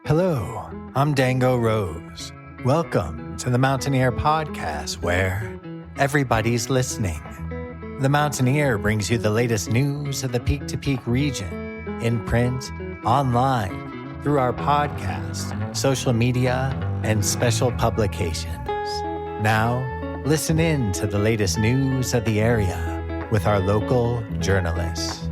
Hello, I'm Dango Rose. Welcome to the Mountaineer Podcast, where everybody's listening. The Mountaineer brings you the latest news of the Peak to Peak region, in print, online, through our podcast, social media, and special publications. Now, listen in to the latest news of the area with our local journalists.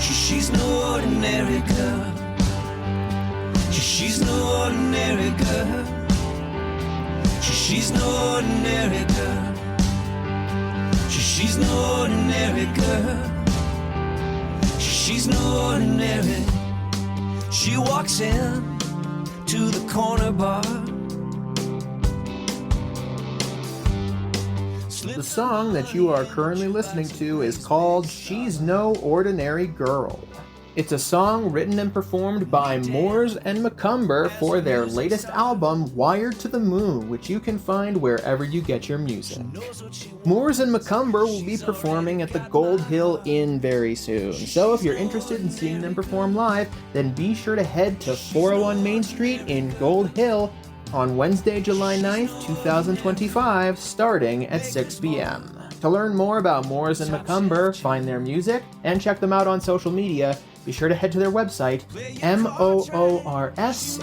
She's no ordinary girl. She's no ordinary girl. She's no ordinary girl. She's no ordinary girl. She's no ordinary. She walks in to the corner bar. The song that you are currently listening to is called She's No Ordinary Girl. It's a song written and performed by Moores and Macomber for their latest album, Wired to the Moon, which you can find wherever you get your music. Moores and Macomber will be performing at the Gold Hill Inn very soon, so if you're interested in seeing them perform live, then be sure to head to 401 Main Street in Gold Hill on Wednesday, July 9th, 2025, starting at 6 p.m. To learn more about Moores and Macomber, find their music, and check them out on social media, be sure to head to their website, Moors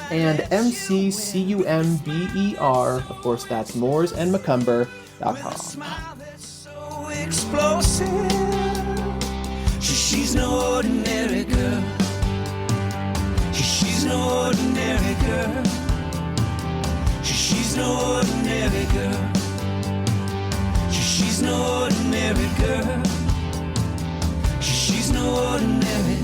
and MCCUMBER. Of course, that's mooresandmacomber.com. She's no ordinary girl. She's no ordinary girl. She's no ordinary girl. She's no ordinary girl. She's no ordinary.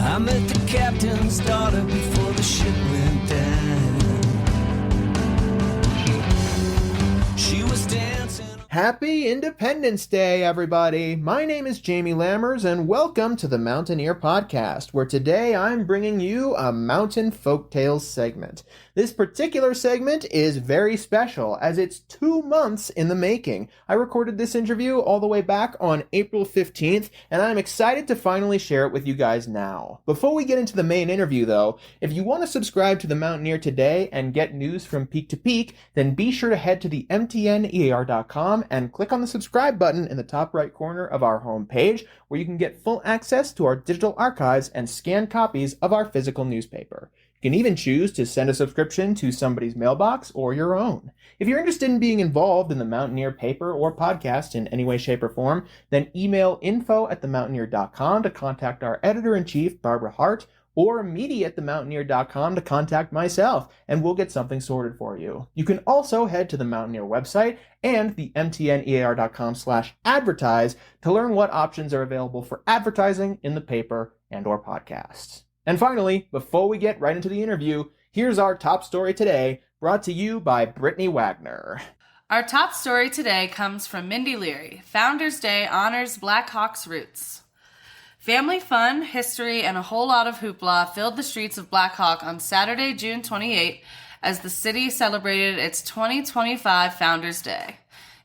I met the captain's daughter before the ship went down. She was dancing. Happy Independence Day, everybody! My name is Jamie Lammers, and welcome to the Mountaineer Podcast, where today I'm bringing you a Mountain Folktales segment. This particular segment is very special, as it's 2 months in the making. I recorded this interview all the way back on April 15th, and I'm excited to finally share it with you guys now. Before we get into the main interview, though, if you want to subscribe to the Mountaineer today and get news from peak to peak, then be sure to head to the mtnear.com and click on the subscribe button in the top right corner of our homepage, where you can get full access to our digital archives and scanned copies of our physical newspaper. You can even choose to send a subscription to somebody's mailbox or your own. If you're interested in being involved in the Mountaineer paper or podcast in any way, shape, or form, then email info@themountaineer.com to contact our editor-in-chief, Barbara Hart, or media@themountaineer.com to contact myself, and we'll get something sorted for you. You can also head to the Mountaineer website and the mtnear.com/advertise to learn what options are available for advertising in the paper and or podcasts. And finally, before we get right into the interview, here's our top story today, brought to you by Brittany Wagner. Our top story today comes from Mindy Leary. Founders Day honors Black Hawk's roots. Family fun, history, and a whole lot of hoopla filled the streets of Black Hawk on Saturday, June 28, as the city celebrated its 2025 Founders Day.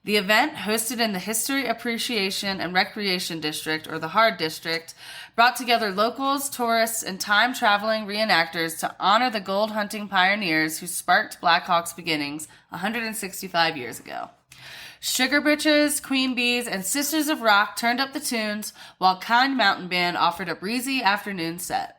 The event, hosted in the History Appreciation and Recreation District, or the HARD District, brought together locals, tourists, and time-traveling reenactors to honor the gold hunting pioneers who sparked Black Hawk's beginnings 165 years ago. Sugar Britches, Queen Bees, and Sisters of Rock turned up the tunes, while Kind Mountain Band offered a breezy afternoon set.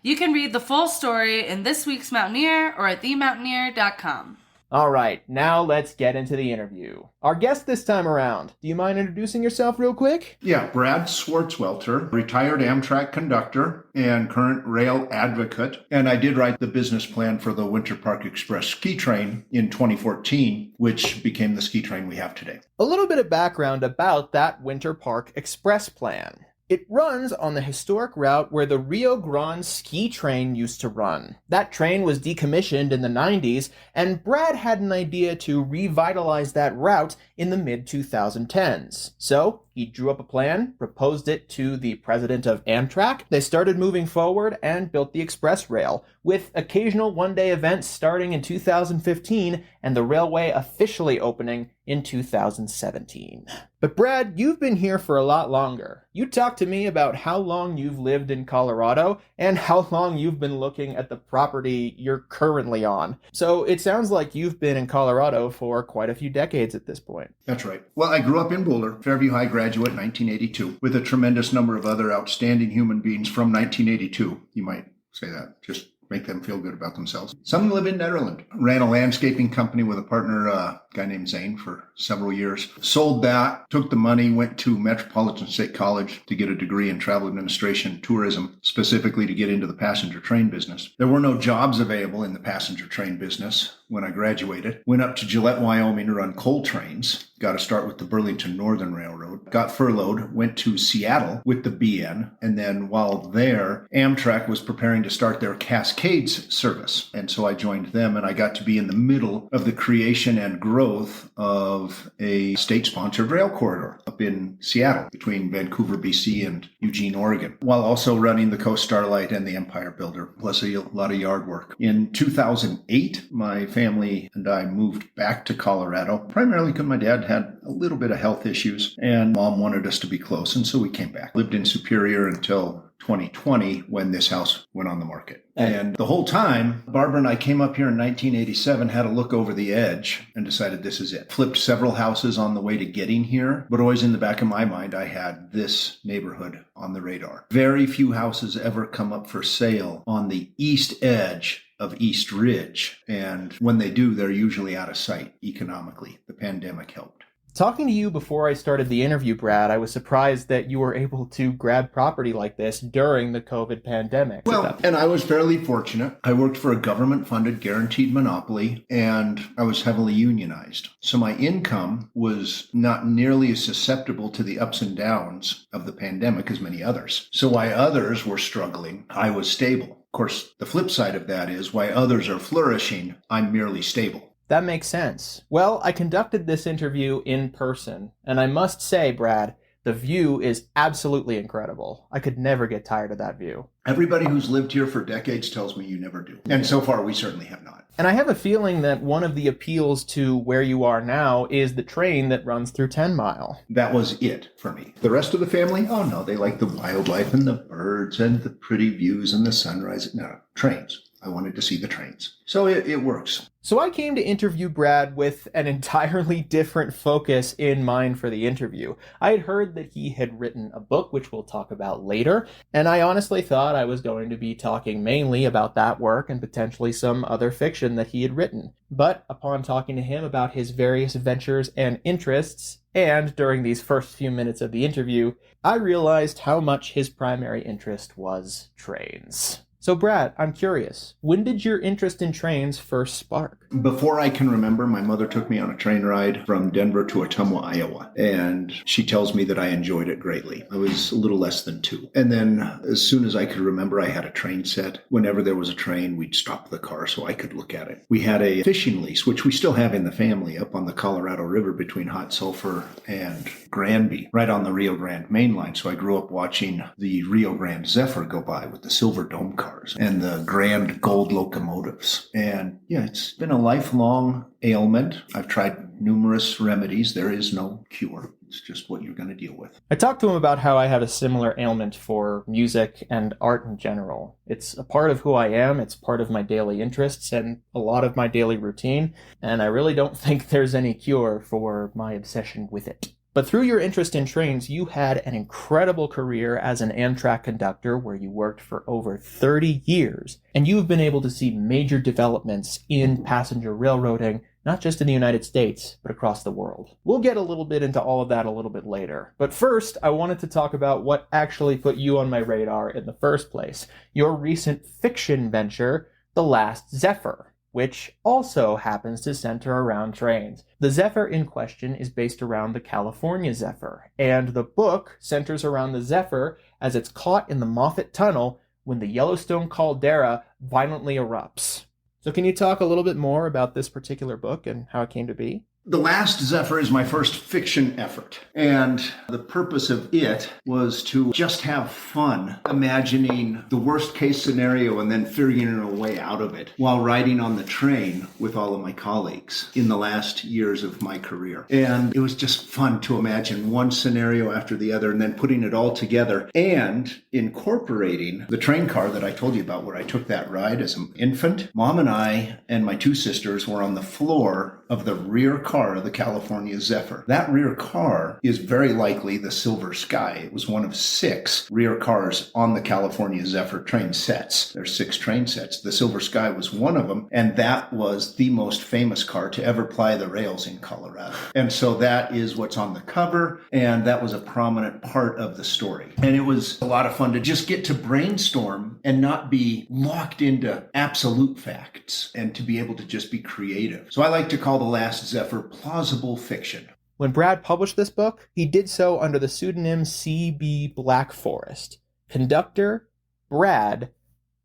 You can read the full story in this week's Mountaineer or at themountaineer.com. All right, now let's get into the interview. Our guest this time around, do you mind introducing yourself real quick? Yeah, Brad Swartzwelter, retired Amtrak conductor and current rail advocate. And I did write the business plan for the Winter Park Express ski train in 2014, which became the ski train we have today. A little bit of background about that Winter Park Express plan. It runs on the historic route where the Rio Grande ski train used to run. That train was decommissioned in the 90s, and Brad had an idea to revitalize that route in the mid-2010s. So he drew up a plan, proposed it to the president of Amtrak. They started moving forward and built the express rail, with occasional one-day events starting in 2015 and the railway officially opening in 2017. But Brad, you've been here for a lot longer. You talked to me about how long you've lived in Colorado and how long you've been looking at the property you're currently on. So it sounds like you've been in Colorado for quite a few decades at this point. That's right. Well, I grew up in Boulder, Fairview High graduate in 1982, with a tremendous number of other outstanding human beings from 1982. You might say that, just make them feel good about themselves. Some live in Netherlands. Ran a landscaping company with a partner, a guy named Zane, for several years. Sold that, took the money, went to Metropolitan State College to get a degree in travel administration, tourism, specifically to get into the passenger train business. There were no jobs available in the passenger train business when I graduated. Went up to Gillette, Wyoming to run coal trains. Got to start with the Burlington Northern Railroad. Got furloughed, went to Seattle with the BN. And then while there, Amtrak was preparing to start their Cascades service. And so I joined them, and I got to be in the middle of the creation and growth of a state-sponsored rail corridor up in Seattle between Vancouver, BC and Eugene, Oregon, while also running the Coast Starlight and the Empire Builder, plus a lot of yard work. In 2008, my family and I moved back to Colorado, primarily because my dad had a little bit of health issues and mom wanted us to be close, and so we came back. Lived in Superior until 2020 when this house went on the market. And the whole time, Barbara and I came up here in 1987, had a look over the edge and decided this is it. Flipped several houses on the way to getting here, but always in the back of my mind, I had this neighborhood on the radar. Very few houses ever come up for sale on the east edge of East Ridge. And when they do, they're usually out of sight economically. The pandemic helped. Talking to you before I started the interview, Brad, I was surprised that you were able to grab property like this during the COVID pandemic. Well, and I was fairly fortunate. I worked for a government-funded guaranteed monopoly, and I was heavily unionized. So my income was not nearly as susceptible to the ups and downs of the pandemic as many others. So while others were struggling, I was stable. Of course, the flip side of that is while others are flourishing, I'm merely stable. That makes sense. Well, I conducted this interview in person, and I must say, Brad, the view is absolutely incredible. I could never get tired of that view. Everybody who's lived here for decades tells me you never do. And so far, we certainly have not. And I have a feeling that one of the appeals to where you are now is the train that runs through 10 Mile. That was it for me. The rest of the family, oh no, they like the wildlife and the birds and the pretty views and the sunrise. No, trains. I wanted to see the trains. So it works. So I came to interview Brad with an entirely different focus in mind for the interview. I had heard that he had written a book, which we'll talk about later, and I honestly thought I was going to be talking mainly about that work and potentially some other fiction that he had written. But upon talking to him about his various ventures and interests, and during these first few minutes of the interview, I realized how much his primary interest was trains. So Brad, I'm curious, when did your interest in trains first spark? Before I can remember, my mother took me on a train ride from Denver to Ottumwa, Iowa, and she tells me that I enjoyed it greatly. I was a little less than 2. And then as soon as I could remember, I had a train set. Whenever there was a train, we'd stop the car so I could look at it. We had a fishing lease, which we still have in the family, up on the Colorado River between Hot Sulphur and Granby, right on the Rio Grande main line. So I grew up watching the Rio Grande Zephyr go by with the silver dome car and the grand gold locomotives. And yeah, it's been a lifelong ailment. I've tried numerous remedies. There is no cure. It's just what you're going to deal with. I talked to him about how I have a similar ailment for music and art in general. It's a part of who I am. It's part of my daily interests and a lot of my daily routine. And I really don't think there's any cure for my obsession with it. But through your interest in trains, you had an incredible career as an Amtrak conductor where you worked for over 30 years. And you've been able to see major developments in passenger railroading, not just in the United States, but across the world. We'll get a little bit into all of that a little bit later. But first, I wanted to talk about what actually put you on my radar in the first place. Your recent fiction venture, The Last Zephyr. which also happens to center around trains. The Zephyr in question is based around the California Zephyr, and the book centers around the Zephyr as it's caught in the Moffat Tunnel when the Yellowstone caldera violently erupts. So can you talk a little bit more about this particular book and how it came to be? The Last Zephyr is my first fiction effort, and the purpose of it was to just have fun imagining the worst case scenario and then figuring a way out of it while riding on the train with all of my colleagues in the last years of my career. And it was just fun to imagine one scenario after the other and then putting it all together and incorporating the train car that I told you about where I took that ride as an infant. Mom and I and my two sisters were on the floor of the rear car of the California Zephyr. That rear car is very likely the Silver Sky. It was one of 6 rear cars on the California Zephyr train sets. There's 6 train sets. The Silver Sky was one of them, and that was the most famous car to ever ply the rails in Colorado. And so that is what's on the cover, and that was a prominent part of the story. And it was a lot of fun to just get to brainstorm and not be locked into absolute facts and to be able to just be creative. So I like to call The Last Zephyr plausible fiction. When Brad published this book, he did so under the pseudonym C.B. Blackforest, Conductor Brad,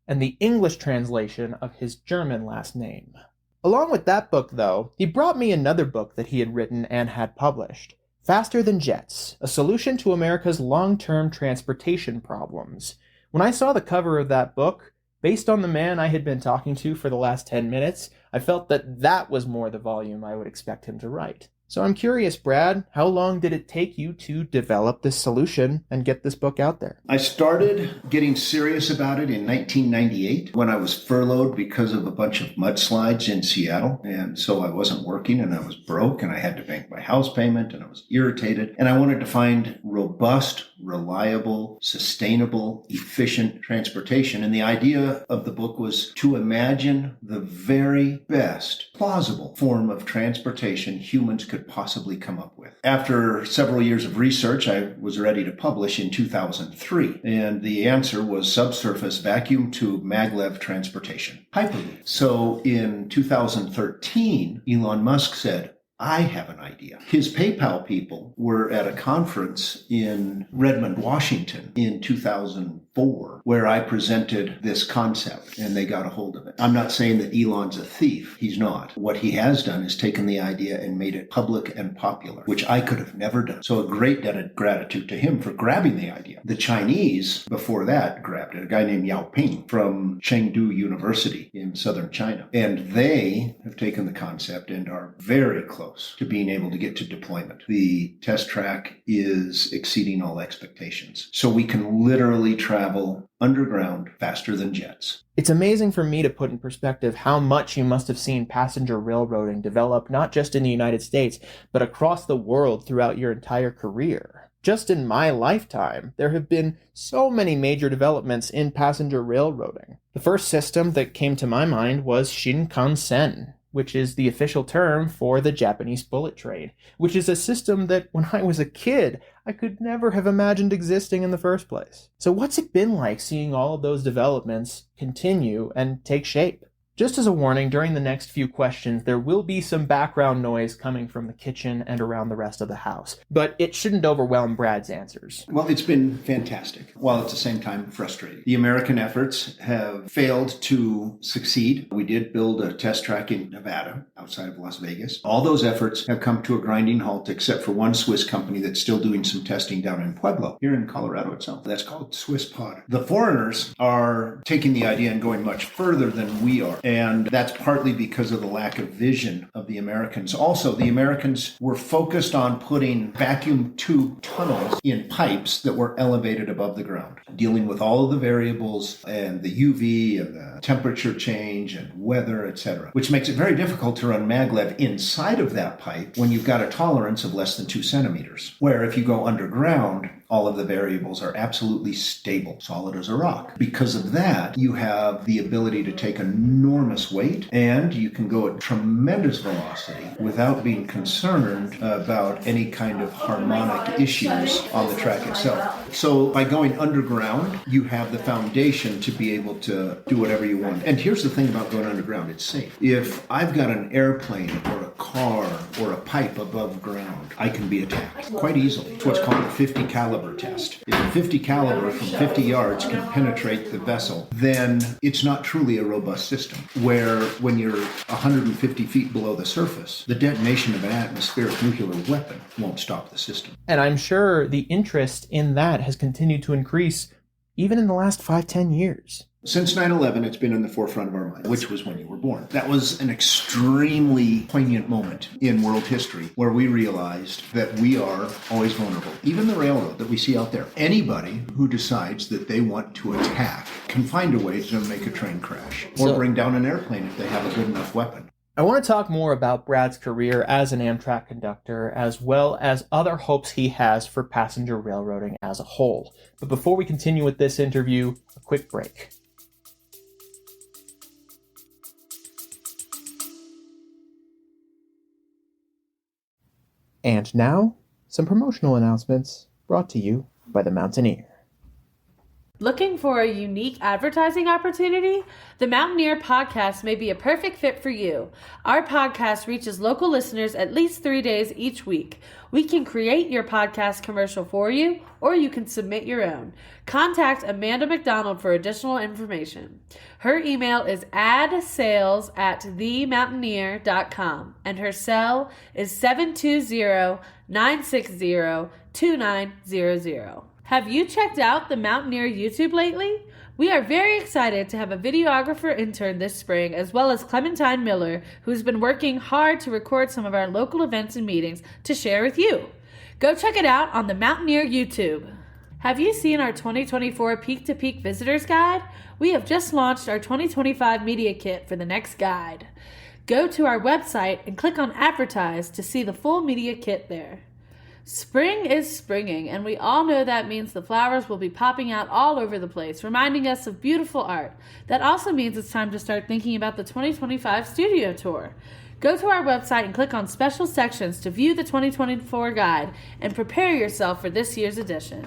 and the English translation of his German last name. Along with that book, though, he brought me another book that he had written and had published, Faster Than Jets, A Solution to America's Long-Term Transportation Problems. When I saw the cover of that book, based on the man I had been talking to for the last 10 minutes, I felt that that was more the volume I would expect him to write. So I'm curious, Brad, how long did it take you to develop this solution and get this book out there? I started getting serious about it in 1998 when I was furloughed because of a bunch of mudslides in Seattle. And so I wasn't working and I was broke and I had to make my house payment and I was irritated. And I wanted to find robust, reliable, sustainable, efficient transportation. And the idea of the book was to imagine the very best plausible form of transportation humans could possibly come up with. After several years of research, I was ready to publish in 2003. And the answer was subsurface vacuum tube maglev transportation, Hyperloop. So in 2013, Elon Musk said, I have an idea. His PayPal people were at a conference in Redmond, Washington in 2004, where I presented this concept and they got a hold of it. I'm not saying that Elon's a thief. He's not. What he has done is taken the idea and made it public and popular, which I could have never done. So a great debt of gratitude to him for grabbing the idea. The Chinese, before that, grabbed it. A guy named Yao Ping from Chengdu University in southern China. And they have taken the concept and are very close to being able to get to deployment. The test track is exceeding all expectations. So we can literally travel underground faster than jets. It's amazing for me to put in perspective how much you must have seen passenger railroading develop not just in the United States, but across the world throughout your entire career. Just in my lifetime, there have been so many major developments in passenger railroading. The first system that came to my mind was Shinkansen, which is the official term for the Japanese bullet train, which is a system that when I was a kid, I could never have imagined existing in the first place. So what's it been like seeing all of those developments continue and take shape? Just as a warning, during the next few questions, there will be some background noise coming from the kitchen and around the rest of the house, but it shouldn't overwhelm Brad's answers. Well, it's been fantastic, while at the same time frustrating. The American efforts have failed to succeed. We did build a test track in Nevada, outside of Las Vegas. All those efforts have come to a grinding halt, except for one Swiss company that's still doing some testing down in Pueblo, here in Colorado itself. That's called Swiss Pod. The foreigners are taking the idea and going much further than we are. And that's partly because of the lack of vision of the Americans. Also, the Americans were focused on putting vacuum tube tunnels in pipes that were elevated above the ground, dealing with all of the variables and the UV and the temperature change and weather, etc., which makes it very difficult to run maglev inside of that pipe when you've got a tolerance of less than 2 centimeters. Where if you go underground, all of the variables are absolutely stable, solid as a rock. Because of that, you have the ability to take enormous weight and you can go at tremendous velocity without being concerned about any kind of harmonic issues on the track itself. So by going underground, you have the foundation to be able to do whatever you want. And here's the thing about going underground, it's safe. If I've got an airplane or a car or a pipe above ground, I can be attacked quite easily. It's what's called the 50 caliber test. If a 50 caliber from 50 yards can penetrate the vessel, then it's not truly a robust system. Where when you're 150 feet below the surface, the detonation of an atmospheric nuclear weapon won't stop the system. And I'm sure the interest in that has continued to increase even in the last 5-10 years. Since 9/11, it's been in the forefront of our mind, which was when you were born. That was an extremely poignant moment in world history where we realized that we are always vulnerable. Even the railroad that we see out there, anybody who decides that they want to attack can find a way to make a train crash or bring down an airplane if they have a good enough weapon. I want to talk more about Brad's career as an Amtrak conductor, as well as other hopes he has for passenger railroading as a whole. But before we continue with this interview, a quick break. And now, some promotional announcements brought to you by the Mountaineer. Looking for a unique advertising opportunity? The Mountaineer podcast may be a perfect fit for you. Our podcast reaches local listeners at least 3 days each week. We can create your podcast commercial for you, or you can submit your own. Contact Amanda McDonald for additional information. Her email is adsales@themountaineer.com, and her cell is 720-960-2900. Have you checked out the Mountaineer YouTube lately? We are very excited to have a videographer intern this spring, as well as Clementine Miller, who's been working hard to record some of our local events and meetings to share with you. Go check it out on the Mountaineer YouTube. Have you seen our 2024 Peak to Peak Visitors Guide? We have just launched our 2025 Media Kit for the next guide. Go to our website and click on Advertise to see the full media kit there. Spring is springing, and we all know that means the flowers will be popping out all over the place, reminding us of beautiful art. That also means it's time to start thinking about the 2025 studio tour. Go to our website and click on special sections to view the 2024 guide and prepare yourself for this year's edition.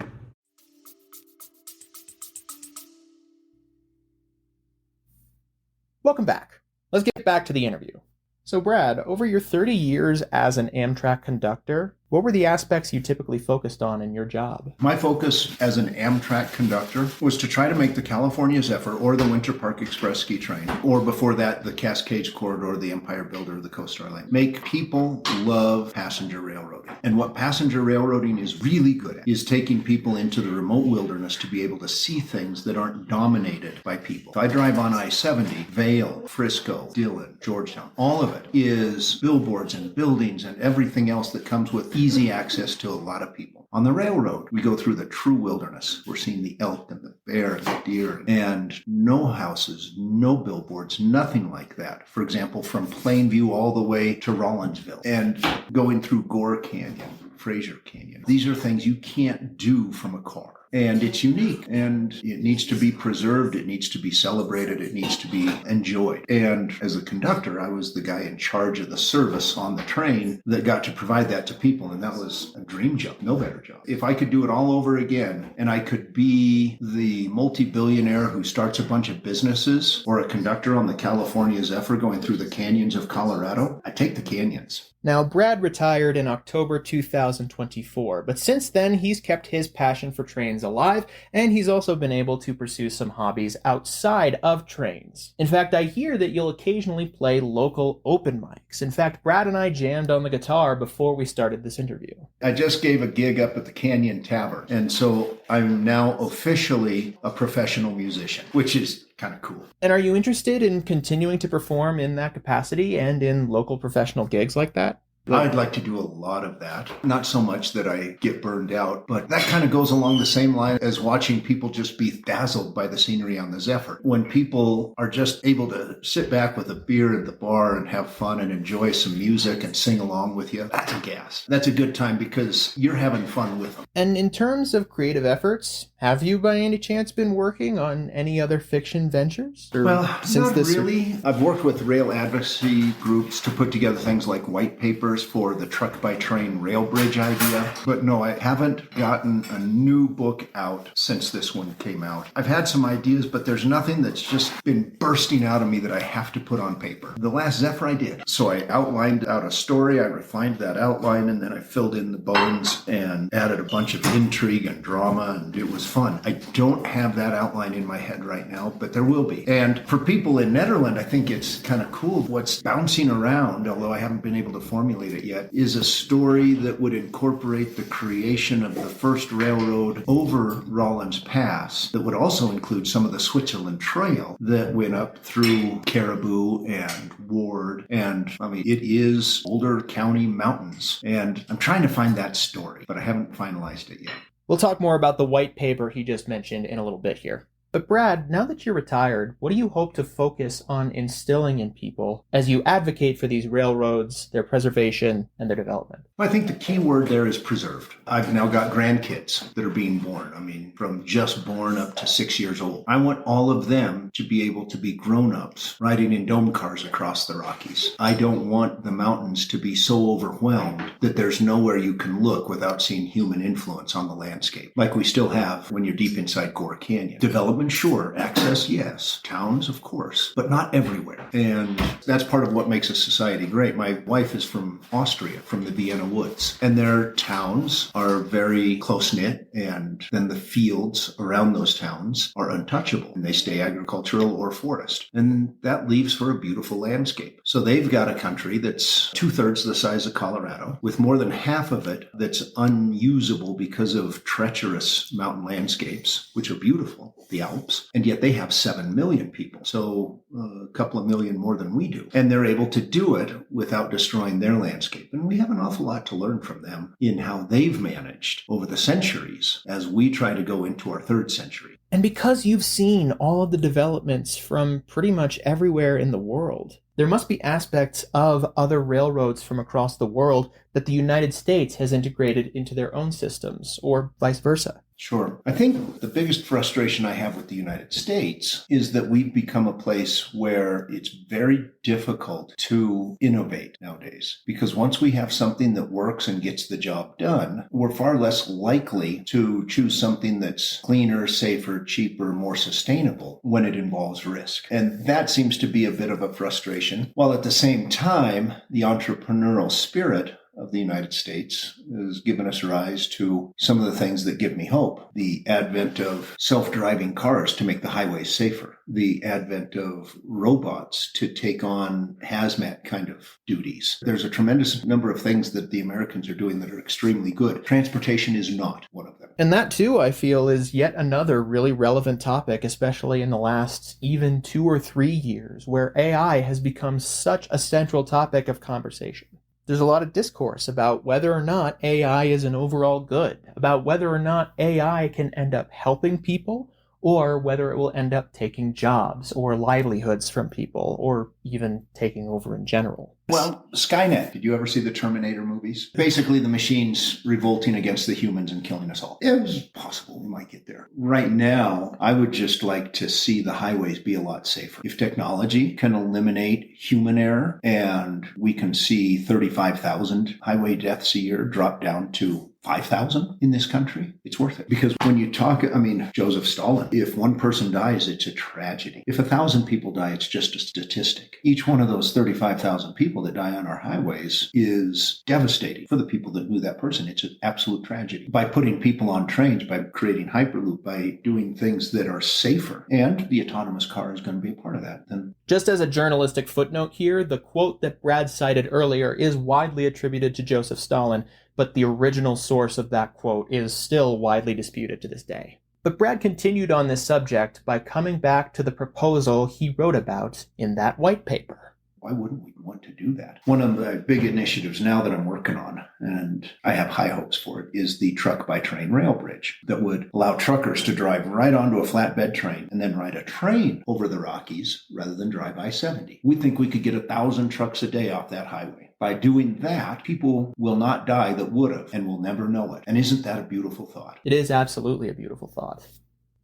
Welcome back. Let's get back to the interview. So Brad, over your 30 years as an Amtrak conductor, what were the aspects you typically focused on in your job? My focus as an Amtrak conductor was to try to make the California Zephyr or the Winter Park Express ski train, or before that, the Cascades Corridor, the Empire Builder, the Coast Star Line, make people love passenger railroading. And what passenger railroading is really good at is taking people into the remote wilderness to be able to see things that aren't dominated by people. If I drive on I-70, Vail, Frisco, Dillon, Georgetown, all of it is billboards and buildings and everything else that comes with easy access to a lot of people. On the railroad, we go through the true wilderness. We're seeing the elk and the bear and the deer, and no houses, no billboards, nothing like that. For example, from Plainview all the way to Rollinsville and going through Gore Canyon, Fraser Canyon. These are things you can't do from a car. And it's unique, and it needs to be preserved, it needs to be celebrated, it needs to be enjoyed. And as a conductor, I was the guy in charge of the service on the train that got to provide that to people, and that was a dream job, no better job. If I could do it all over again, and I could be the multi-billionaire who starts a bunch of businesses, or a conductor on the California Zephyr going through the canyons of Colorado, I'd take the canyons. Now, Brad retired in October 2024, but since then he's kept his passion for trains alive, and he's also been able to pursue some hobbies outside of trains. In fact, I hear that you'll occasionally play local open mics. In fact, Brad and I jammed on the guitar before we started this interview. I just gave a gig up at the Canyon Tavern, and so I'm now officially a professional musician, which is kind of cool. And are you interested in continuing to perform in that capacity and in local professional gigs like that? I'd like to do a lot of that. Not so much that I get burned out, but that kind of goes along the same line as watching people just be dazzled by the scenery on the Zephyr. When people are just able to sit back with a beer at the bar and have fun and enjoy some music and sing along with you, that's a gas. That's a good time because you're having fun with them. And in terms of creative efforts, have you by any chance been working on any other fiction ventures? Well, not really. I've worked with rail advocacy groups to put together things like white papers yours for the truck-by-train rail bridge idea. But no, I haven't gotten a new book out since this one came out. I've had some ideas, but there's nothing that's just been bursting out of me that I have to put on paper. The last Zephyr I did. So I outlined out a story, I refined that outline, and then I filled in the bones and added a bunch of intrigue and drama, and it was fun. I don't have that outline in my head right now, but there will be. And for people in Netherlands, I think it's kind of cool. What's bouncing around, although I haven't been able to formulate it yet, is a story that would incorporate the creation of the first railroad over Rawlins Pass that would also include some of the Switzerland Trail that went up through Caribou and Ward. And I mean, it is Boulder County mountains. And I'm trying to find that story, but I haven't finalized it yet. We'll talk more about the white paper he just mentioned in a little bit here. But Brad, now that you're retired, what do you hope to focus on instilling in people as you advocate for these railroads, their preservation, and their development? I think the key word there is preserved. I've now got grandkids that are being born. I mean, from just born up to 6 years old. I want all of them to be able to be grown-ups riding in dome cars across the Rockies. I don't want the mountains to be so overwhelmed that there's nowhere you can look without seeing human influence on the landscape, like we still have when you're deep inside Gore Canyon. Development, sure. Access, yes. Towns, of course, but not everywhere. And that's part of what makes a society great. My wife is from Austria, from the Vienna woods, and their towns are very close-knit, and then the fields around those towns are untouchable, and they stay agricultural or forest. And that leaves for a beautiful landscape. So they've got a country that's 2/3 the size of Colorado, with more than half of it that's unusable because of treacherous mountain landscapes, which are beautiful, the Alps, and yet they have 7 million people, so a couple of million more than we do. And they're able to do it without destroying their landscape. And we have an awful lot to learn from them in how they've managed over the centuries as we try to go into our 3rd century. And because you've seen all of the developments from pretty much everywhere in the world, there must be aspects of other railroads from across the world that the United States has integrated into their own systems, or vice versa. Sure. I think the biggest frustration I have with the United States is that we've become a place where it's very difficult to innovate nowadays. Because once we have something that works and gets the job done, we're far less likely to choose something that's cleaner, safer, cheaper, more sustainable when it involves risk. And that seems to be a bit of a frustration. While at the same time, the entrepreneurial spirit of the United States has given us rise to some of the things that give me hope. The advent of self-driving cars to make the highways safer. The advent of robots to take on hazmat kind of duties. There's a tremendous number of things that the Americans are doing that are extremely good. Transportation is not one of them. And that, too, I feel, is yet another really relevant topic, especially in the last even 2 or 3 years, where AI has become such a central topic of conversation. There's a lot of discourse about whether or not AI is an overall good, about whether or not AI can end up helping people, or whether it will end up taking jobs or livelihoods from people, or even taking over in general. Well, Skynet, did you ever see the Terminator movies? Basically, the machines revolting against the humans and killing us all. It was possible we might get there. Right now, I would just like to see the highways be a lot safer. If technology can eliminate human error and we can see 35,000 highway deaths a year drop down to 5,000 in this country, it's worth it. Because when you talk, Joseph Stalin, if one person dies, it's a tragedy. If 1,000 people die, it's just a statistic. Each one of those 35,000 people that die on our highways is devastating for the people that knew that person. It's an absolute tragedy. By putting people on trains, by creating Hyperloop, by doing things that are safer, and the autonomous car is going to be a part of that, then just as a journalistic footnote here, the quote that Brad cited earlier is widely attributed to Joseph Stalin, but the original source of that quote is still widely disputed to this day. But Brad continued on this subject by coming back to the proposal he wrote about in that white paper. Why wouldn't we want to do that? One of the big initiatives now that I'm working on, and I have high hopes for it, is the truck-by-train rail bridge that would allow truckers to drive right onto a flatbed train and then ride a train over the Rockies rather than drive I-70. We think we could get 1,000 trucks a day off that highway. By doing that, people will not die that would have and will never know it. And isn't that a beautiful thought? It is absolutely a beautiful thought.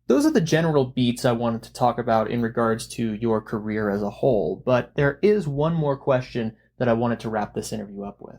Those are the general beats I wanted to talk about in regards to your career as a whole, but there is one more question that I wanted to wrap this interview up with.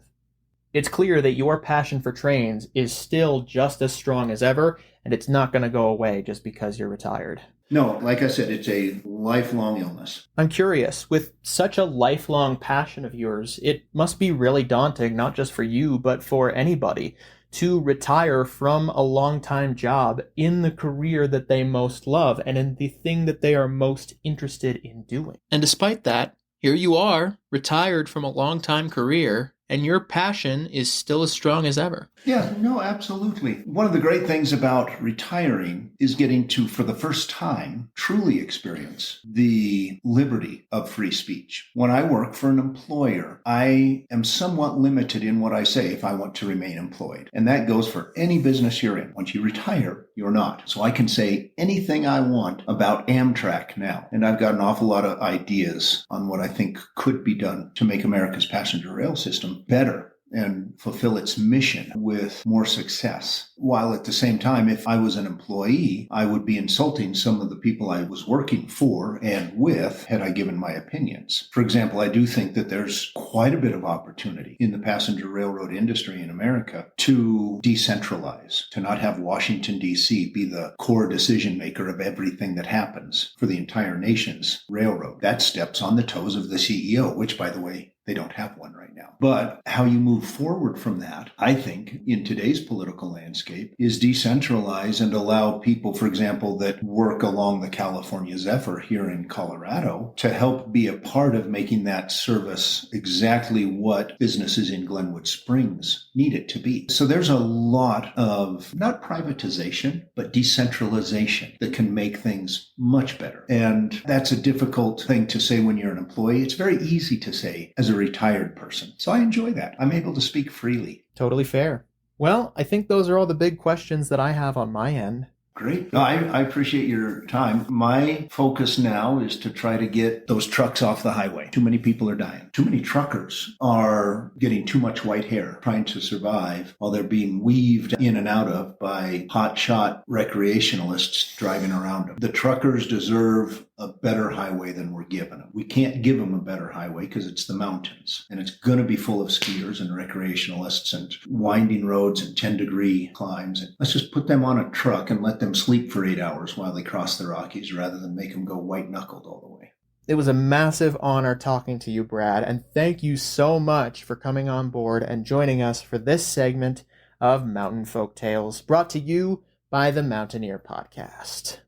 It's clear that your passion for trains is still just as strong as ever, and it's not going to go away just because you're retired. No, like I said, it's a lifelong illness. I'm curious, with such a lifelong passion of yours, it must be really daunting, not just for you, but for anybody, to retire from a long-time job in the career that they most love and in the thing that they are most interested in doing. And despite that, here you are, retired from a long-time career, and your passion is still as strong as ever. Yeah, no, absolutely. One of the great things about retiring is getting to, for the first time, truly experience the liberty of free speech. When I work for an employer, I am somewhat limited in what I say if I want to remain employed. And that goes for any business you're in. Once you retire, you're not. So I can say anything I want about Amtrak now. And I've got an awful lot of ideas on what I think could be done to make America's passenger rail system better and fulfill its mission with more success. While at the same time, if I was an employee, I would be insulting some of the people I was working for and with had I given my opinions. For example, I do think that there's quite a bit of opportunity in the passenger railroad industry in America to decentralize, to not have Washington, D.C. be the core decision maker of everything that happens for the entire nation's railroad. That steps on the toes of the CEO, which, by the way, they don't have one right now. But how you move forward from that, I think, in today's political landscape, is decentralize and allow people, for example, that work along the California Zephyr here in Colorado to help be a part of making that service exactly what businesses in Glenwood Springs need it to be. So there's a lot of, not privatization, but decentralization that can make things much better. And that's a difficult thing to say when you're an employee. It's very easy to say as a retired person. So I enjoy that. I'm able to speak freely. Totally fair. Well, I think those are all the big questions that I have on my end. Great. No, I appreciate your time. My focus now is to try to get those trucks off the highway. Too many people are dying. Too many truckers are getting too much white hair trying to survive while they're being weaved in and out of by hotshot recreationalists driving around them. The truckers deserve a better highway than we're giving them. We can't give them a better highway because it's the mountains, and it's going to be full of skiers and recreationalists and winding roads and 10-degree climbs. And let's just put them on a truck and let them sleep for 8 hours while they cross the Rockies rather than make them go white-knuckled all the way. It was a massive honor talking to you, Brad, and thank you so much for coming on board and joining us for this segment of Mountain Folk Tales, brought to you by the Mountaineer Podcast.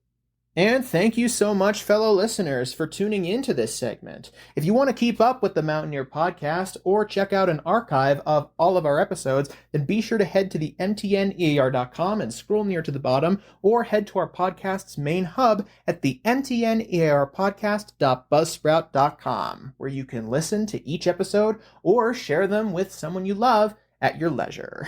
And thank you so much, fellow listeners, for tuning into this segment. If you want to keep up with the Mountaineer Podcast or check out an archive of all of our episodes, then be sure to head to the mtnear.com and scroll near to the bottom, or head to our podcast's main hub at the mtnearpodcast.buzzsprout.com, where you can listen to each episode or share them with someone you love at your leisure.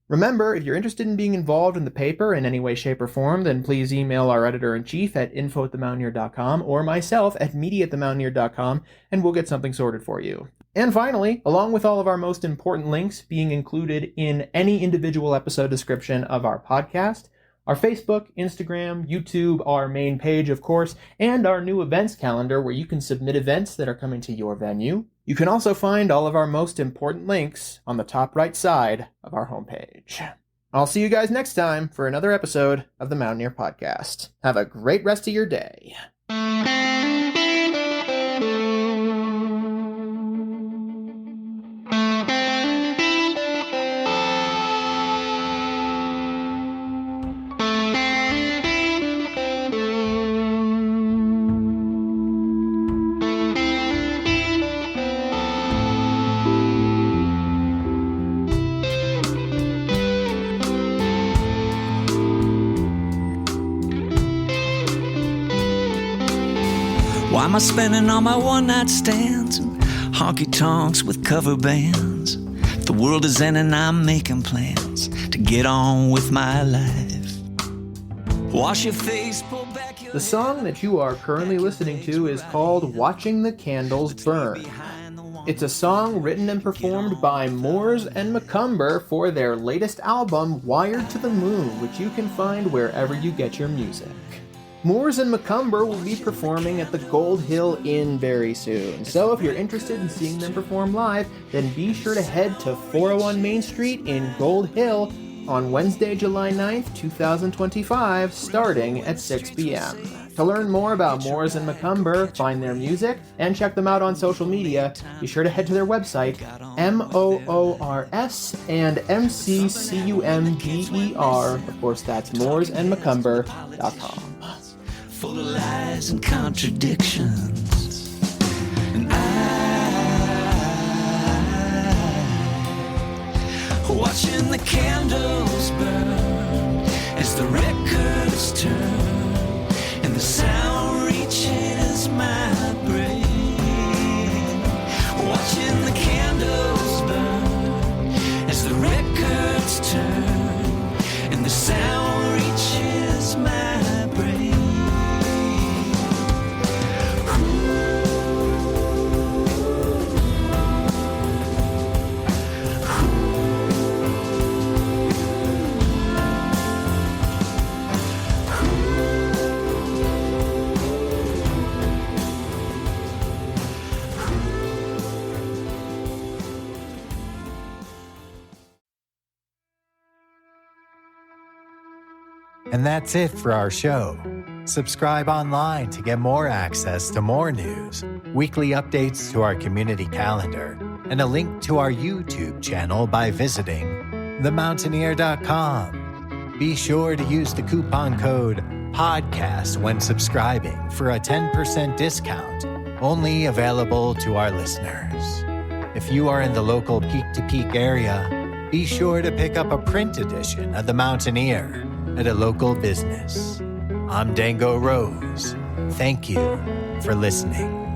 Remember, if you're interested in being involved in the paper in any way, shape, or form, then please email our editor-in-chief at info@themountaineer.com or myself at media@themountaineer.com, and we'll get something sorted for you. And finally, along with all of our most important links being included in any individual episode description of our podcast, our Facebook, Instagram, YouTube, our main page, of course, and our new events calendar where you can submit events that are coming to your venue. You can also find all of our most important links on the top right side of our homepage. I'll see you guys next time for another episode of the Mountaineer Podcast. Have a great rest of your day. Why am I spending all my one-night stands and honky-tonks with cover bands? The world is ending, I'm making plans to get on with my life. Wash your face, pull back your The song that you are currently listening to is called Watching the Candles Burn. It's a song written and performed by Moores and McCumber for their latest album, Wired to the Moon, which you can find wherever you get your music. Moores and Macomber will be performing at the Gold Hill Inn very soon, so if you're interested in seeing them perform live, then be sure to head to 401 Main Street in Gold Hill on Wednesday, July 9th, 2025, starting at 6 p.m. To learn more about Moores and Macomber, find their music, and check them out on social media, be sure to head to their website, MOORS and MCCUMBER. Of course, that's mooresandmacomber.com. Full of lies and contradictions. And watching the candles burn as the records turn and the sound reaches my brain. Watching the candles burn as the records turn and the sound reaches my brain. And that's it for our show. Subscribe online to get more access to more news, weekly updates to our community calendar, and a link to our YouTube channel by visiting themountaineer.com. Be sure to use the coupon code PODCAST when subscribing for a 10% discount, only available to our listeners. If you are in the local Peak to Peak area, be sure to pick up a print edition of The Mountaineer at a local business. I'm Dango Rose. Thank you for listening.